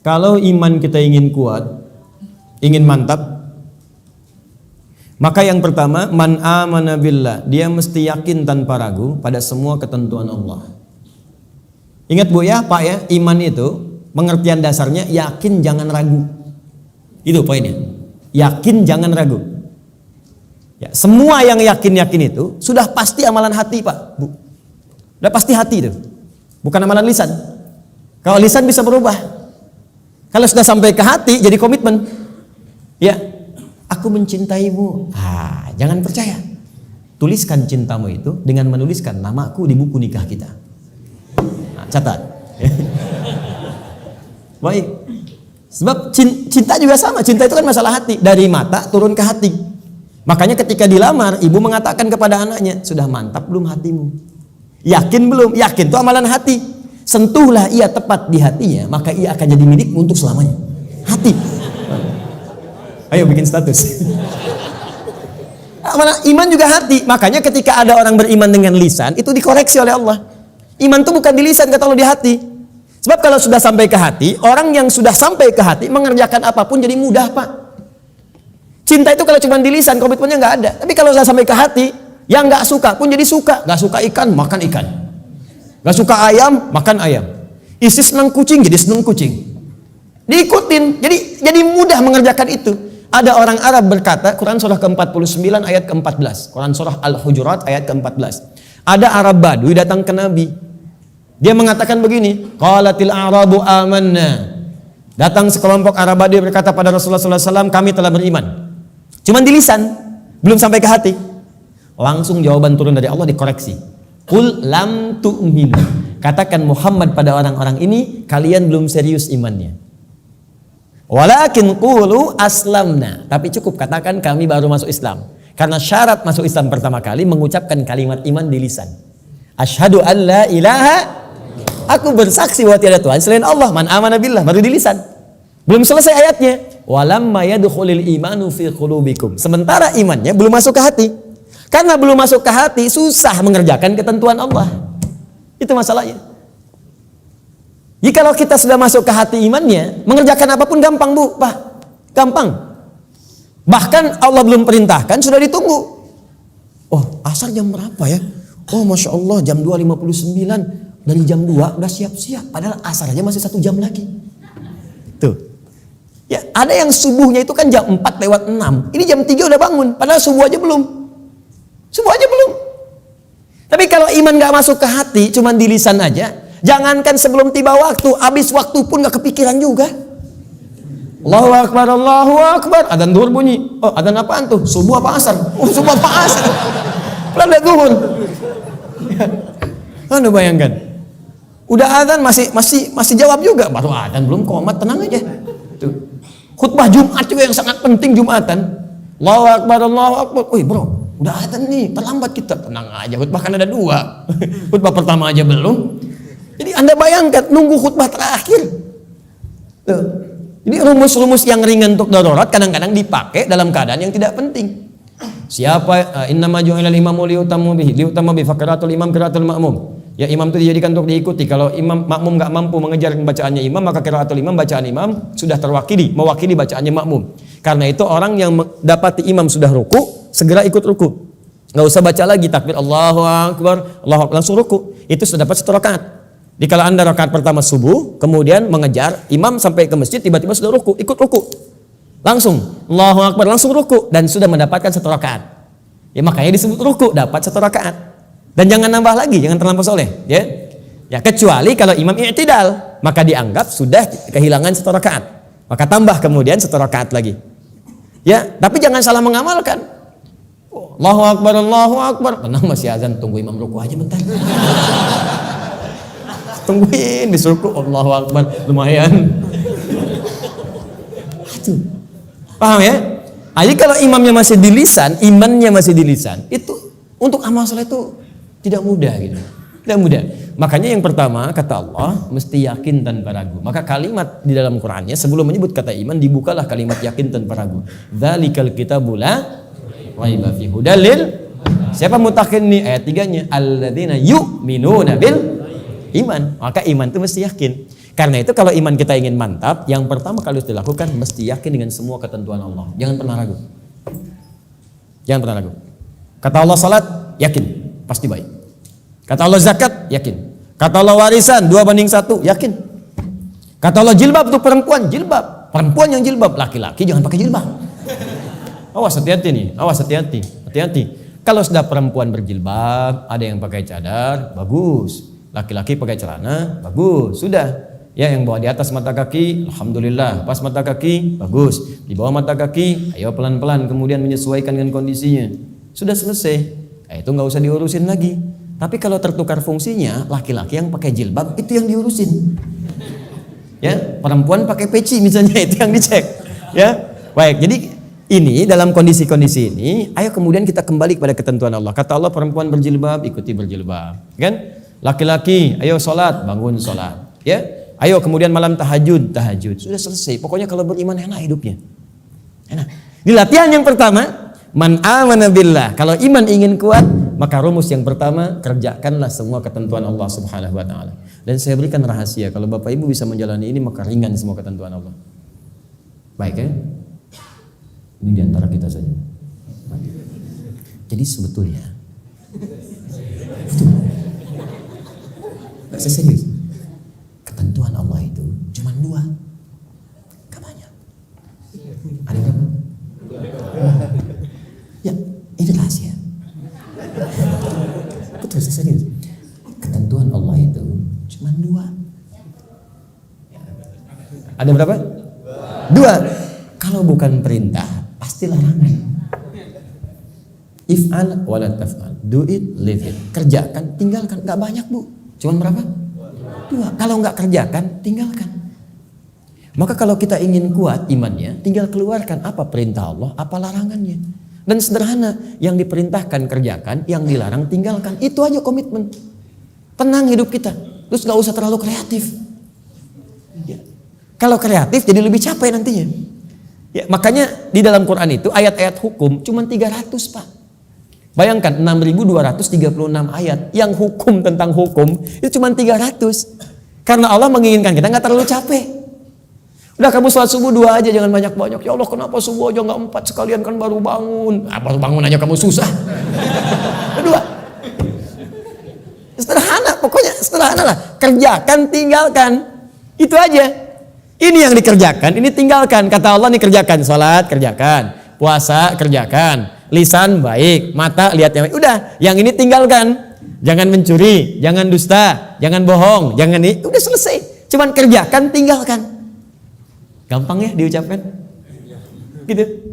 Kalau iman kita ingin kuat, ingin mantap, maka yang pertama, man amana billah, dia mesti yakin tanpa ragu pada semua ketentuan Allah. Ingat Bu ya, Pak ya, iman itu pengertian dasarnya yakin jangan ragu. Itu poinnya. Yakin jangan ragu. Ya, semua yang yakin-yakin itu sudah pasti amalan hati, Pak, Bu. Sudah pasti hati itu. Bukan amalan lisan. Kalau lisan bisa berubah. Kalau sudah sampai ke hati jadi komitmen. Ya, aku mencintaimu. Jangan percaya. Tuliskan cintamu itu dengan menuliskan namaku di buku nikah kita. Catat. Baik. Sebab cinta juga sama. Cinta itu kan masalah hati. Dari mata turun ke hati. Makanya ketika dilamar, ibu mengatakan kepada anaknya, sudah mantap belum hatimu? Yakin belum? Yakin itu amalan hati. Sentuhlah ia tepat di hatinya, maka ia akan jadi milikmu untuk selamanya. Hati. Ayo bikin status. Iman juga hati. Makanya ketika ada orang beriman dengan lisan, itu dikoreksi oleh Allah. Iman itu bukan di lisan, kata Allah, di hati. Sebab kalau sudah sampai ke hati, orang yang sudah sampai ke hati mengerjakan apapun jadi mudah, Pak. Cinta itu kalau cuma di lisan, komitmennya nggak ada. Tapi kalau sudah sampai ke hati, yang nggak suka pun jadi suka. Nggak suka ikan, makan ikan. Nggak suka ayam, makan ayam. Istri senang kucing, jadi senang kucing. Diikutin, jadi mudah mengerjakan itu. Ada orang Arab berkata, Quran surah ke-49 ayat ke-14. Quran surah Al-Hujurat ayat ke-14. Ada Arab Badui datang ke Nabi. Dia mengatakan begini, qalatil a'rabu amanna. Datang sekelompok Arab Badui berkata pada Rasulullah SAW, kami telah beriman. Cuman di lisan, belum sampai ke hati. Langsung jawaban turun dari Allah dikoreksi. Qul lam tu'minu. Katakan Muhammad pada orang-orang ini, kalian belum serius imannya. Walakin qulu aslamna. Tapi cukup katakan kami baru masuk Islam. Karena syarat masuk Islam pertama kali mengucapkan kalimat iman di lisan. Asyhadu an la ilaha, aku bersaksi bahwa tiada Tuhan selain Allah. Man amana billah, baru di lisan. Belum selesai ayatnya. Walamma yadkhulul imanu fi qulubikum. Sementara imannya belum masuk ke hati. Karena belum masuk ke hati, susah mengerjakan ketentuan Allah. Itu masalahnya. Jikalau kita sudah masuk ke hati imannya, mengerjakan apapun gampang, Bu, Pak. Gampang. Bahkan Allah belum perintahkan, sudah ditunggu. Oh, asar jam berapa ya? Oh, Masya Allah, jam 2.59. Dari jam 2 udah siap-siap. Padahal asar aja masih 1 jam lagi. Tuh. Ya, ada yang subuhnya itu kan jam 4:06. Ini jam 3 udah bangun. Padahal subuh aja belum. Subuh aja belum. Tapi kalau iman gak masuk ke hati, cuman di lisan aja, jangankan sebelum tiba waktu, habis waktu pun gak kepikiran juga. Allahu Akbar, Allahu Akbar. Adzan zuhur bunyi. Oh, adzan apaan tuh? Subuh apa asar? Oh, subuh apa asar? Belum ada zuhur. Anu bayangkan. Udah adzan masih jawab juga. Baru adzan belum komat, tenang aja. Tuh. Khutbah Jumat juga yang sangat penting Jumatan. Allahu Akbar, Allahu Akbar. Wih, bro. Udah adzan nih, terlambat kita. Tenang aja, khutbah kan ada 2. Khutbah pertama aja belum. Jadi Anda bayangkan, nunggu khutbah terakhir. Tuh. Jadi rumus-rumus yang ringan untuk darurat kadang-kadang dipakai dalam keadaan yang tidak penting. Siapa innama ju'ilal imamu liutamma bihi faqiratul imam qiraatul ma'mum. Ya, imam itu dijadikan untuk diikuti. Kalau imam makmum enggak mampu mengejar bacaannya imam, maka qiraatul imam, bacaan imam sudah mewakili bacaannya makmum. Karena itu orang yang dapati imam sudah ruku, segera ikut ruku. Nggak usah baca lagi takbir Allahu Akbar, Allahu Akbar, langsung ruku. Itu sudah dapat 1 rakaat. Jadi kalau Anda rakaat pertama subuh, kemudian mengejar imam sampai ke masjid, tiba-tiba sudah ruku, ikut ruku. Langsung Allahu Akbar, langsung ruku dan sudah mendapatkan 1 rakaat. Ya, makanya disebut ruku, dapat 1 rakaat. Dan jangan nambah lagi, jangan terlampau soleh, ya. Ya, kecuali kalau imam i'tidal, maka dianggap sudah kehilangan 1 rakaat. Maka tambah kemudian 1 rakaat lagi. Ya, tapi jangan salah mengamalkan. Allahu Akbar, Allahu Akbar. Tenang, masih azan, tunggu imam ruku aja bentar. Tungguin di ruku, Allahu Akbar, lumayan. Aduh. Paham ya? Jadi kalau imamnya masih di lisan, imannya masih di lisan, itu untuk amal saleh itu tidak mudah gitu. Tidak mudah. Makanya yang pertama kata Allah mesti yakin tanpa ragu. Maka kalimat di dalam Qur'annya sebelum menyebut kata iman dibukalah kalimat yakin tanpa ragu. Dzalikal kitabul la raiba fihi hudal lil. Siapa mutakin nih ayat 3-nya? Alladzina yu'minuna bil iman. Maka iman itu mesti yakin. Karena itu kalau iman kita ingin mantap, yang pertama kali harus dilakukan mesti yakin dengan semua ketentuan Allah. Jangan pernah ragu. Jangan pernah ragu. Kata Allah salat, yakin, pasti baik. Kata Allah zakat, yakin. Kata Allah warisan 2:1, yakin. Kata Allah jilbab untuk perempuan, jilbab. Perempuan yang jilbab, laki-laki jangan pakai jilbab. Awas hati-hati nih, awas hati-hati, hati-hati. Kalau sudah perempuan berjilbab, ada yang pakai cadar, bagus. Laki-laki pakai celana, bagus. Sudah. Ya, yang bawa di atas mata kaki, alhamdulillah. Pas mata kaki, bagus. Di bawah mata kaki, ayo pelan-pelan kemudian menyesuaikan dengan kondisinya. Sudah selesai. Itu nggak usah diurusin lagi. Tapi kalau tertukar fungsinya, laki-laki yang pakai jilbab itu yang diurusin. Ya, perempuan pakai peci misalnya itu yang dicek. Ya, baik. Jadi ini dalam kondisi-kondisi ini, ayo kemudian kita kembali kepada ketentuan Allah. Kata Allah perempuan berjilbab, ikuti berjilbab. Kan? Laki-laki, ayo sholat, bangun sholat. Ya, ayo kemudian malam tahajud, tahajud. Sudah selesai. Pokoknya kalau beriman enak hidupnya. Enak. Di latihan yang pertama, man amana billah. Kalau iman ingin kuat, maka rumus yang pertama, kerjakanlah semua ketentuan Allah Subhanahu wa taala. Dan saya berikan rahasia, kalau Bapak Ibu bisa menjalani ini maka ringan semua ketentuan Allah. Baik ya? Ini di antara kita saja. Jadi sebetulnya betul. Saya serius. Ketentuan Allah itu cuma 2. Gak banyak. Ada berapa? Ya, ini rahasia. Betul, saya serius. Ketentuan Allah itu cuma 2. Ada berapa? 2. Kalau bukan perintah, pasti larangan. If'al wala taf'al. Do it, leave it. Kerjakan, tinggalkan. Gak banyak, Bu. Cuman berapa? 2. Kalau nggak kerjakan, tinggalkan. Maka kalau kita ingin kuat imannya, tinggal keluarkan apa perintah Allah, apa larangannya. Dan sederhana, yang diperintahkan kerjakan, yang dilarang tinggalkan. Itu aja komitmen. Tenang hidup kita. Terus nggak usah terlalu kreatif. Ya. Kalau kreatif jadi lebih capek nantinya. Ya, makanya di dalam Quran itu ayat-ayat hukum cuma 300, Pak. Bayangkan 6.236 ayat yang hukum tentang hukum itu cuma 300. Karena Allah menginginkan kita nggak terlalu capek. Udah kamu sholat subuh 2 aja, jangan banyak-banyak. Ya Allah kenapa subuh aja nggak 4 sekalian kan baru bangun. Baru bangun aja kamu susah. 2. Sederhana, pokoknya sederhana lah. Kerjakan, tinggalkan. Itu aja. Ini yang dikerjakan, ini tinggalkan. Kata Allah nih kerjakan, sholat kerjakan, puasa kerjakan. Lisan baik, mata lihat yang baik. Udah, yang ini tinggalkan. Jangan mencuri, jangan dusta, jangan bohong, jangan ini. Udah selesai. Cuman kerjakan, tinggalkan. Gampang ya diucapkan? Gitu.